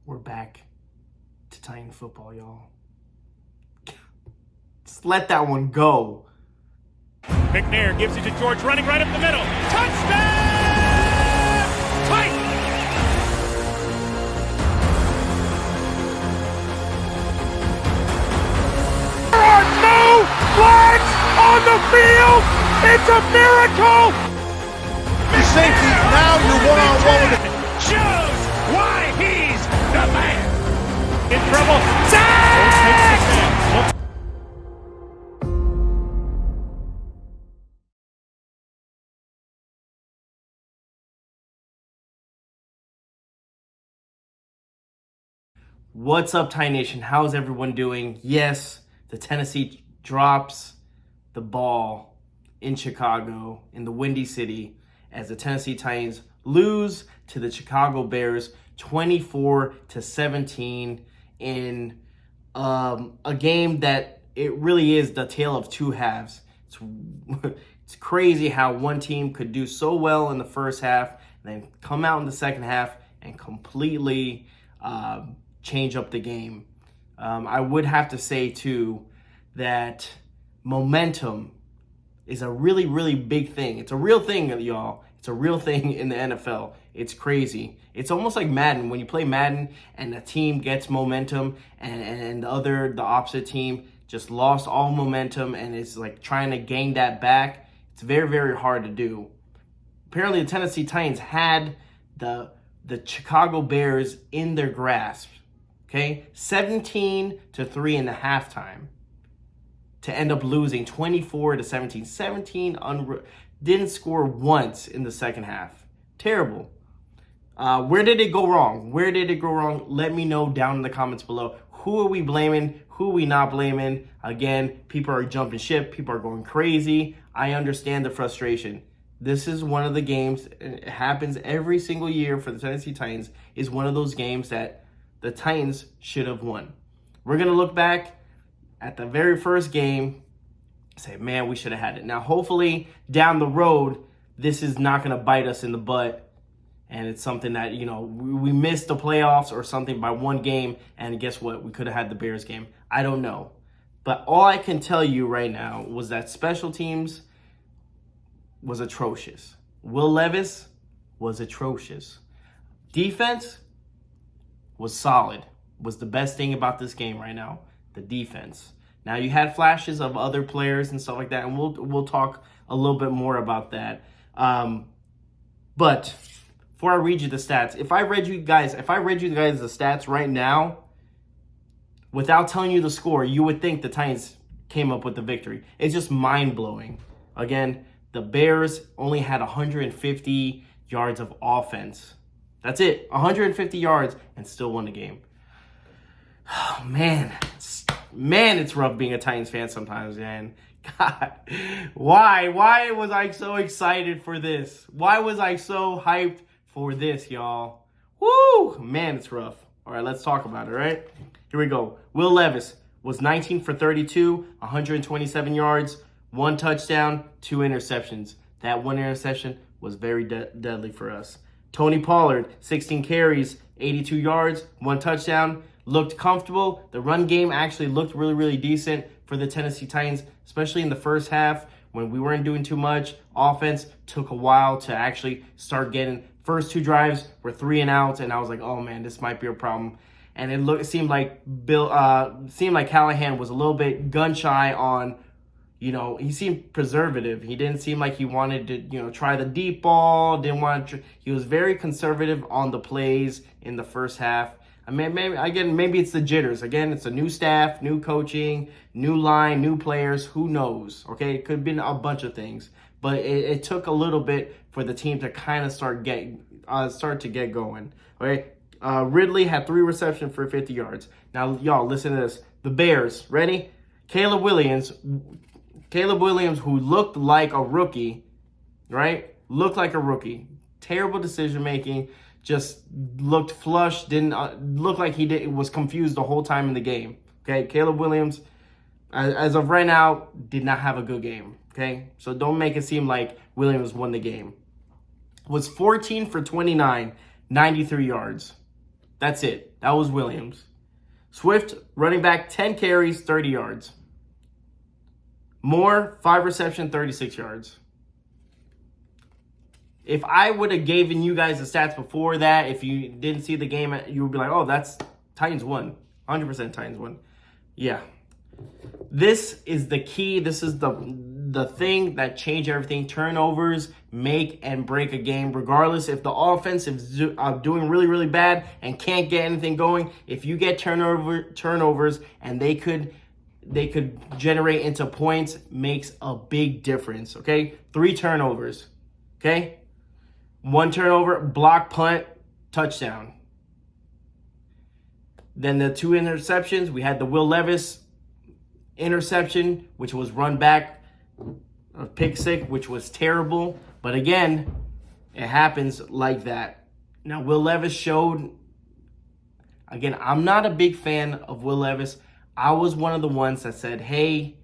We're back to Titan football, y'all. Just let that one go. McNair gives it to George, running right up the middle. Touchdown! Titans! There are no flags on the field! It's a miracle! Safety, now you're one-on-one with it. Shows why he's the man! In trouble. Sack! What's up, Titan Nation? How's everyone doing? Yes, the Tennessee drops the ball in Chicago, in the Windy City, as the Tennessee Titans lose to the Chicago Bears 24-17 in a game that it really is the tale of two halves. It's crazy how one team could do so well in the first half and then come out in the second half and completely change up the game. I would have to say, too, that momentum is a really, really big thing. It's a real thing, y'all. It's a real thing in the NFL. It's crazy. It's almost like Madden. When you play Madden and a team gets momentum and the opposite team just lost all momentum and is like trying to gain that back, it's very, very hard to do. Apparently, the Tennessee Titans had the Chicago Bears in their grasp. Okay, 17-3 in the halftime to end up losing 24-17. 17 didn't score once in the second half. Terrible. Where did it go wrong? Where did it go wrong? Let me know down in the comments below. Who are we blaming? Who are we not blaming? Again, people are jumping ship. People are going crazy. I understand the frustration. This is one of the games, it happens every single year for the Tennessee Titans, is one of those games that the Titans should have won. We're going to look back at the very first game, say, man, we should have had it. Now, hopefully, down the road, this is not going to bite us in the butt, and it's something that, we missed the playoffs or something by one game, and guess what? We could have had the Bears game. I don't know. But all I can tell you right now was that special teams was atrocious. Will Levis was atrocious. Defense was solid. Was the best thing about this game right now, the defense. Now, you had flashes of other players and stuff like that, and we'll talk a little bit more about that. But before I read you the stats, if I read you guys the stats right now, without telling you the score, you would think the Titans came up with the victory. It's just mind-blowing. Again, the Bears only had 150 yards of offense. That's it, 150 yards, and still won the game. Oh, man, it's rough being a Titans fan sometimes, man. God, why was I so excited for this? Why was I so hyped for this, y'all? Woo, man, it's rough. All right, let's talk about it, right? Here we go. Will Levis was 19 for 32, 127 yards, 1 touchdown, 2 interceptions. That 1 interception was very deadly for us. Tony Pollard, 16 carries, 82 yards, 1 touchdown. Looked comfortable. The run game actually looked really, really decent for the Tennessee Titans, especially in the first half when we weren't doing too much. Offense took a while to actually start getting. First 2 drives were 3 and outs, and I was like, oh man, this might be a problem. And it seemed like Callahan was a little bit gun shy on. He seemed preservative. He didn't seem like he wanted to, try the deep ball. He was very conservative on the plays in the first half. I mean, maybe it's the jitters. Again, it's a new staff, new coaching, new line, new players. Who knows? Okay, it could have been a bunch of things, but it took a little bit for the team to kind of start to get going. Okay, Ridley had 3 receptions for 50 yards. Now, y'all, listen to this. The Bears, ready? Caleb Williams, who looked like a rookie, right? Looked like a rookie. Terrible decision-making. Just looked flushed. Didn't look like was confused the whole time in the game. Okay, Caleb Williams, as of right now, did not have a good game. Okay, so don't make it seem like Williams won the game. Was 14 for 29, 93 yards. That's it. That was Williams. Swift, running back, 10 carries, 30 yards. Moore, 5 reception, 36 yards. If I would have given you guys the stats before that, if you didn't see the game, you would be like, oh, that's Titans won. 100% Titans won. Yeah. This is the key. This is the thing that changed everything. Turnovers make and break a game. Regardless if the offense is doing really, really bad and can't get anything going, if you get turnovers and they could generate into points, makes a big difference, okay? 3 turnovers, okay? 1 turnover, block, punt, touchdown. Then the 2 interceptions, we had the Will Levis interception, which was run back, a pick six, which was terrible. But again, it happens like that. Now, Will Levis showed, again, I'm not a big fan of Will Levis. I was one of the ones that said, hey,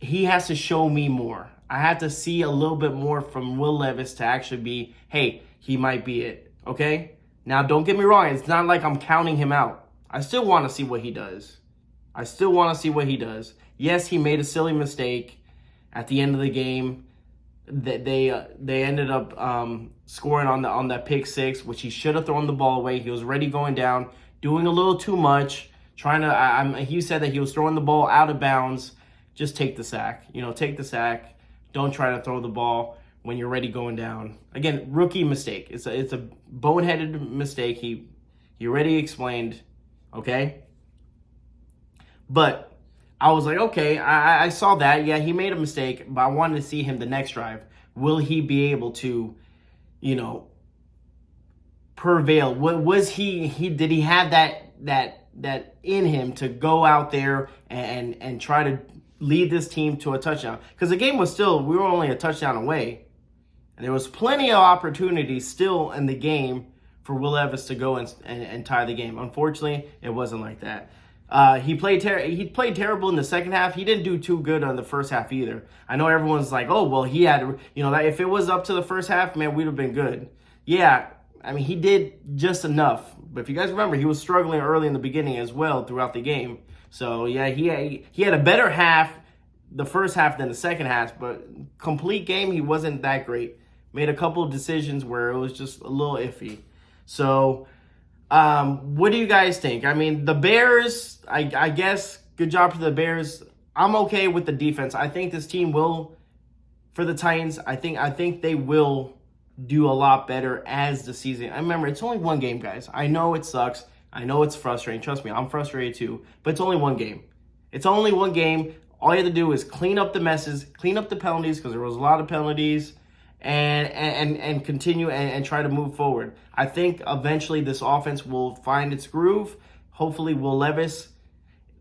he has to show me more. I had to see a little bit more from Will Levis to actually be, hey, he might be it, okay? Now, don't get me wrong. It's not like I'm counting him out. I still want to see what he does. Yes, he made a silly mistake at the end of the game. They ended up scoring on that pick six, which he should have thrown the ball away. He was already going down, doing a little too much, trying to. He said that he was throwing the ball out of bounds. Just take the sack. Take the sack. Don't try to throw the ball when you're already going down. Again, rookie mistake. It's a boneheaded mistake. He already explained. Okay, but I was like, okay, I saw that. Yeah, he made a mistake, but I wanted to see him the next drive. Will he be able to, prevail? What was he? Did he have that in him to go out there and try to lead this team to a touchdown? Because the game was we were only a touchdown away, and there was plenty of opportunities still in the game for Will Levis to go and tie the game. Unfortunately, it wasn't like that. He played terrible in the second half. He didn't do too good on the first half either. I know everyone's like, oh, well, he had, that if it was up to the first half, man, we'd have been good. Yeah, I mean, he did just enough. But if you guys remember, he was struggling early in the beginning as well throughout the game. So, yeah, he had a better half, the first half, than the second half. But complete game, he wasn't that great. Made a couple of decisions where it was just a little iffy. So, what do you guys think? I mean, the Bears, I guess, good job for the Bears. I'm okay with the defense. I think this team will, for the Titans, I think they will do a lot better as the season. I remember, it's only one game, guys. I know it sucks. I know it's frustrating. Trust me, I'm frustrated too. But it's only one game. All you have to do is clean up the messes, clean up the penalties, because there was a lot of penalties, and continue and try to move forward. I think eventually this offense will find its groove. Hopefully Will Levis,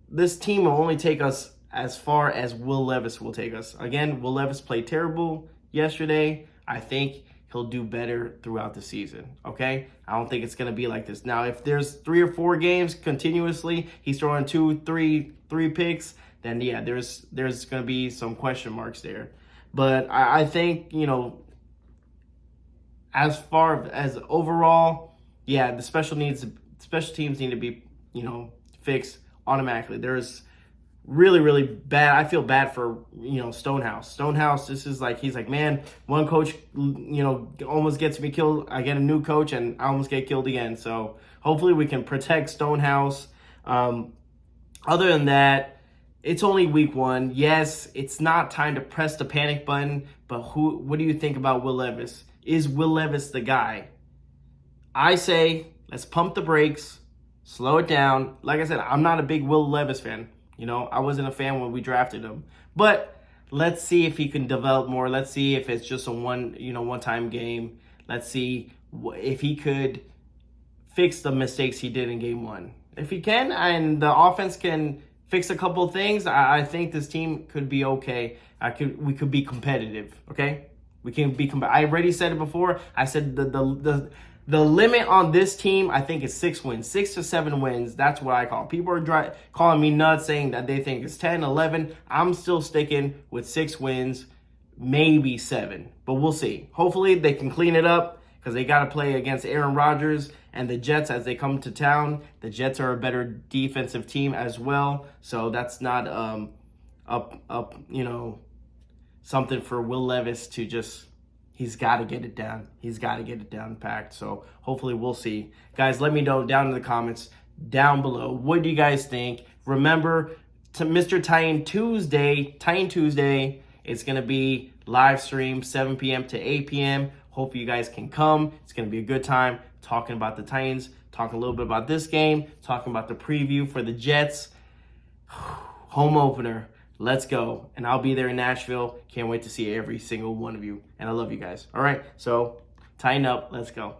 this team will only take us as far as Will Levis will take us. Again, Will Levis played terrible yesterday. I think he'll do better throughout the season, okay? I don't think it's going to be like this. Now, if there's 3 or 4 games continuously, he's throwing 2, 3 picks, then yeah, there's going to be some question marks there. But I think, as far as overall, yeah, the special teams need to be, fixed automatically. There's really, really bad. I feel bad for, Stonehouse. Stonehouse, this is like, he's like, man, one coach, almost gets me killed. I get a new coach and I almost get killed again. So hopefully we can protect Stonehouse. Other than that, it's only week 1. Yes, it's not time to press the panic button, but what do you think about Will Levis? Is Will Levis the guy? I say, let's pump the brakes, slow it down. Like I said, I'm not a big Will Levis fan. I wasn't a fan when we drafted him. But let's see if he can develop more. Let's see if it's just a one-time game. Let's see if he could fix the mistakes he did in game 1. If he can, and the offense can fix a couple of things, I think this team could be okay. We could be competitive, okay? We can be I already said it before. I said the limit on this team, I think, is 6 wins. 6 to 7 wins. That's what I call. People are calling me nuts, saying that they think it's 10, 11. I'm still sticking with 6 wins, maybe 7. But we'll see. Hopefully they can clean it up because they got to play against Aaron Rodgers and the Jets as they come to town. The Jets are a better defensive team as well, so that's not something for Will Levis to just. He's got to get it down. He's got to get it down packed. So hopefully we'll see. Guys, let me know down in the comments down below. What do you guys think? Remember, to Mr. Titan Tuesday, it's going to be live stream 7 p.m. to 8 p.m. Hope you guys can come. It's going to be a good time talking about the Titans, talking a little bit about this game, talking about the preview for the Jets. Home opener. Let's go. And I'll be there in Nashville. Can't wait to see every single one of you. And I love you guys. All right. So, tighten up. Let's go.